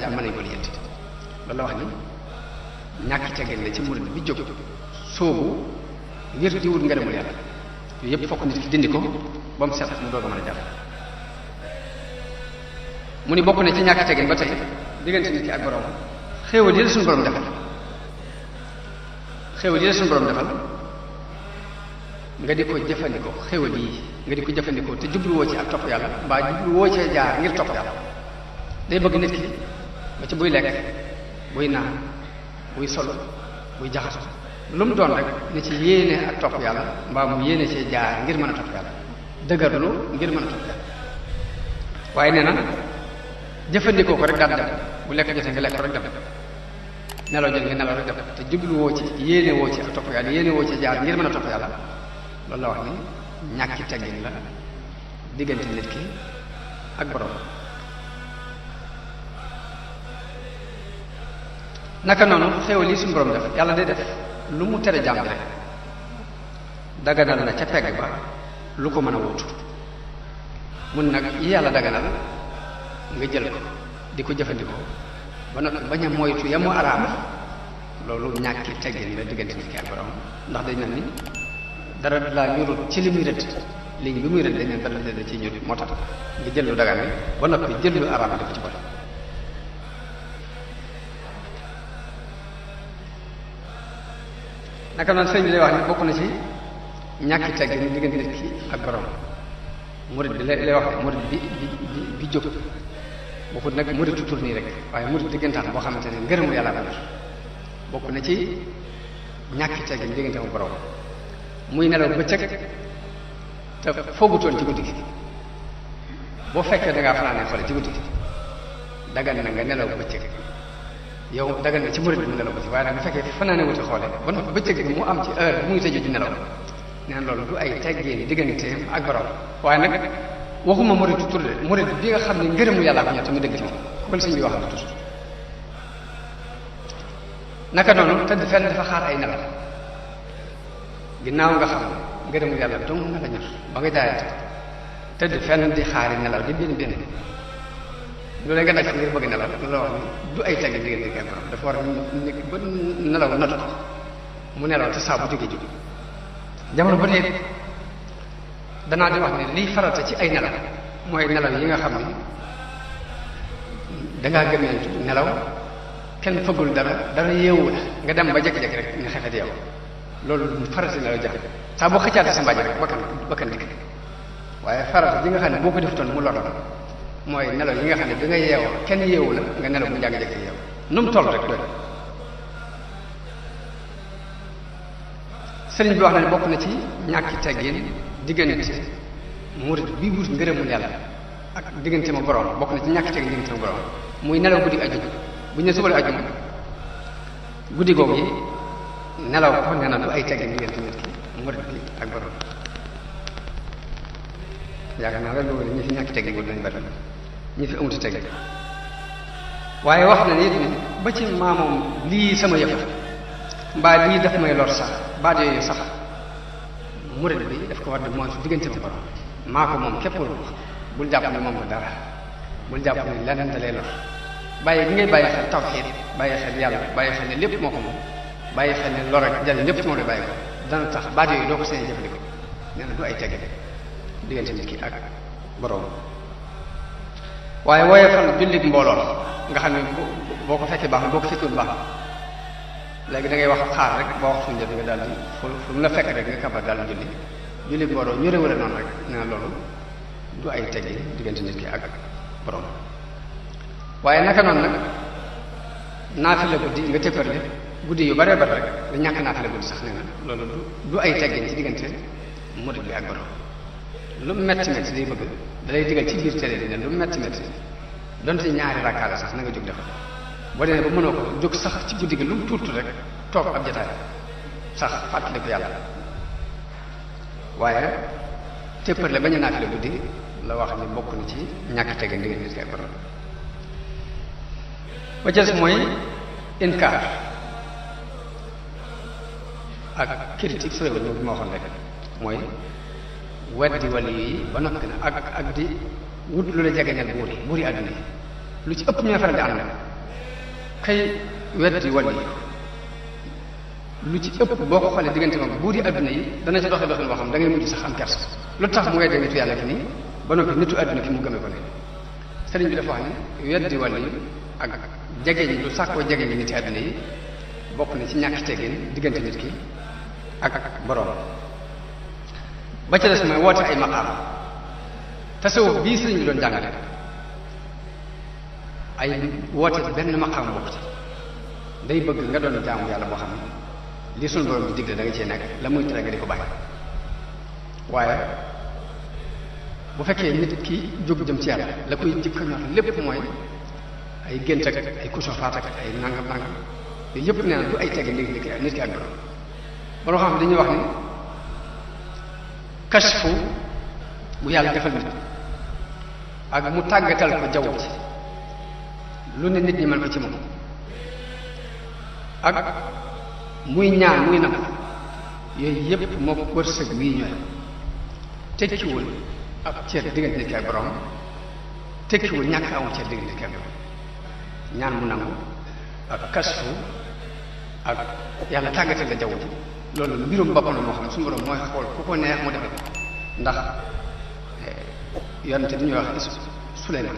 jàpp mën nañ ko lijjanti loolu la wax ni ñàkki teggin la ci murid bi jóg soobu ngir di wut ngërëmul yàlla yooyu yëpp fokk nit ki dindi ko ba mu set mu doog a mën a jàpp mu ni bokk na ci ñàkki teggin ba tey diggante nit ki ak borom xéewal yi la suñu borom defal xéewal yi la suñu borom defal nga di ko jëfandikoo xéewal yi nga di ko jëfandikoo te jubluwoo ci ak topp yàlla mbaa jubluwoo cee jaar ngir topp yàlla day bëgg nit ki ba ci buy lekk buy naan buy solo buy jaxaso lu mu doon rek ni ci yéene ak topp yàlla mbaa mu yéene cee jaar ngir mën a topp yàlla dëgërlu ngir mën a topp yàlla waaye nee na jëfandikoo ko rek daal dem bu lekk jotee nga lekk ko rek dem nelaw jot nga nelaw rek dem te jubluwoo ci yéene woo ci ak topp yàlla yéene woo ci jaar ngir mën a topp yàlla loolu la wax ni ñàkki teggin la diggante nit ki ak borom naka noonu xéewal yi suñu borom def yàlla day def lu mu tere jàmm bi rek daganal na ca pegg ba lu ko mën a wutu mun nag yi yàlla daganal nga jël ko di ko jëfandikoo ba noppi bañ a moytu ya mu araama loolu ñàkki teggin la diggante nit ki ak borom ndax dañ mel ni dara laa ñurut ci li muy rëdd ligne bi muy rëdd dañ ne dara la ci ñurut moo tax nga jël lu dagan bi ba noppi jël lu araama di ko ci boole naka noonu sëñ bi lay wax ni bokk na ci ñàkki teggin diggante nit ki ak borom murid bi lay wax ne murid bi jóg bokkut nag murid tutul nii rek waaye murid diggantaan boo xamante ne ngërëmu yàlla ko yor bokk na ci ñàkki teggin diggante ak borom muy nelaw bëccëg te foogutoon ci guddi gi boo fekkee da ngaa fanaanee xoole ci guddi gi dagan na nga nelaw bëccëg yow dagan na ci murid bi mu nelaw bëccëg waaye nag bu fekkee fanaanee wuti xoole ba noppi bëccëg bi mu am ci heure bu muy tëju di nelaw nee na loolu du ay teggin digganteem ak borom waaye nag waxuma murid tutul de murid bi nga xam ne ngërëmu yàlla ko ñor te mu dëgg ci moom kon sëñ bi wax na tudd naka noonu tëdd fenn dafa xaar ay nelaw ginnaaw nga xam ngërëmu yàlla dong nga la ñor ba nga jaayante tëdd fenn di xaari nelaw di benn loolu nga daj ngir bëgg nelaw la wax ni du ay teggin diggante ak borom dafa war a nekk ba nelaw not ko mu nelaw te saa bu jógee jóge jamono ba léegi danaa di wax ne liy farata ci ay nelaw mooy nelaw yi nga xam ne dangaa gëmeentu nelaw kenn fëggul dara yeewu la nga dem ba jekki-jekki rek nga xefet yow loolu farata nelaw jafe saa boo xëccaate sa mbàjj rek bakkan dikk waaye farata ji nga xam ne boo ko defutoon mu lor mooy nelaw yi nga xam ne bi nga yeewoo kenn yeewu la nga nelaw bu njàng jekki yeewu nu mu toll rek doy sëriñ bi wax na ne bokk na ci ñàkki teggin diggante murid bi wut ngërëmul yàlla ak diggante ma borom bokk na ci ñàkki teggin diggante ma borom muy nelaw guddi ajjuma bu ñu ne suba la ajjuma guddi googu yi nelaw ko nee na du ay teggin diggante nit ki murid bi ak borom yaakaar naa rek loolu ñi fi ñàkki teggin wut nañ bari ñi fi amuti teggin waaye wax na nit ni ba ci maamoom lii sama yëf mbaa lii daf may lor sax baat yooyu sax murid bi daf ko war di mooy su diggante ma borom maa ko moom képp bul jàpp ne moom ko dara bul jàpp ne leneen da lay lor bàyyi gi ngay bàyyi xel tawxiid bàyyi xel yàlla bàyyi xel ne lépp moo ko moom bàyyi xel ne lor ak jariñ lépp ci moom lay bàyyi ko dana tax baat yooyu doo ko seen jëfandikoo nee na du ay tegge diggante nit ki ak borom waaye woyofal jullit mbooloo nga xam ne boo ko fekkee baax na boo ko fekkul baax léegi da ngay wax xaar rek boo wax suñu jot nga daal di fu mu la fekk rek nga kabar daal di julli mbooloo ñu réwale noonu rek nee na loolu du ay teggi diggante nit ki ak borom waaye naka noonu nag naafila guddi nga tëppërle guddi yu bare bare rek da ñàkk naafila guddi sax nee na loolu du ay teggin ci diggante murid bi ak borom lu metti metti day bëgg da lay digal ci biir télé bi ne lu metti metti donte ñaari rakkaa la sax na nga jóg defal boo demee ba mënoo ko jóg sax ci guddi gi lu mu tuuti rek toog ab jataay sax fàttali ko yàlla waaye téppale bañ a naafile guddi la wax ni bokk na ci ñàkk tege ndigal nit ki ak borom ba ca des mooy inkaar ak critique soriwul ñu bi ma waxoon rek mooy weddi wàll yi ba noppi na ak di wut lu la jegeñal buur yi àdduna yi lu ci ëpp ñoo faral di ànd kay weddi wàllu lu ci ëpp boo ko xoolee diggante moom buuri adduna yi dana ci doxe doxin boo xam da ngay mujj sax am kersa lu tax mu weddee nitu yàlla ki nii ba noppi nitu adduna ki mu gëmee ko ne sëriñ bi dafa wax ne weddi wàllu ak jege ñi lu sàkkoo jege ñi niti adduna yi bokk na ci ñàkk teggin diggante nit ki ak boroom ba ca des mooy woote ay maqaam tasawuf bii sëriñ bi doon jàngale ay woote benn maqaam bokk ci day bëgg nga doon jaamu yàlla boo xam ne li sunu borom bi digle da nga cee nekk la muy tere nga di ko bàyyi waaye bu fekkee nit ki jóg jëm ci yàlla la koy jëkk a ñor lépp mooy ay gént ak ay kusofaat ak ay nangam nangam yooyu yëpp nee na du ay tege nit ki ak borom ba loo xam ne dañuy wax ni kashfu bu yàlla defal nit ak mu tàggatal ko jaww ci lu ne nit ñi mën ko ci moom ak muy ñaan muy nam yooyu yëpp moo ko wërsëg wii ñooy tekkiwul ab cër diggante nit ki ak borom tekkiwul ñàkk amu cër diggante nit ki ak borom ñaan mu nangu ak kasfu ak yàlla tàggatal la jaww ji loolu mbirum boppam la moo xam ne suñu borom mooy xool ku ko neex mu defal ndax yonente di ñuy wax Suleymaan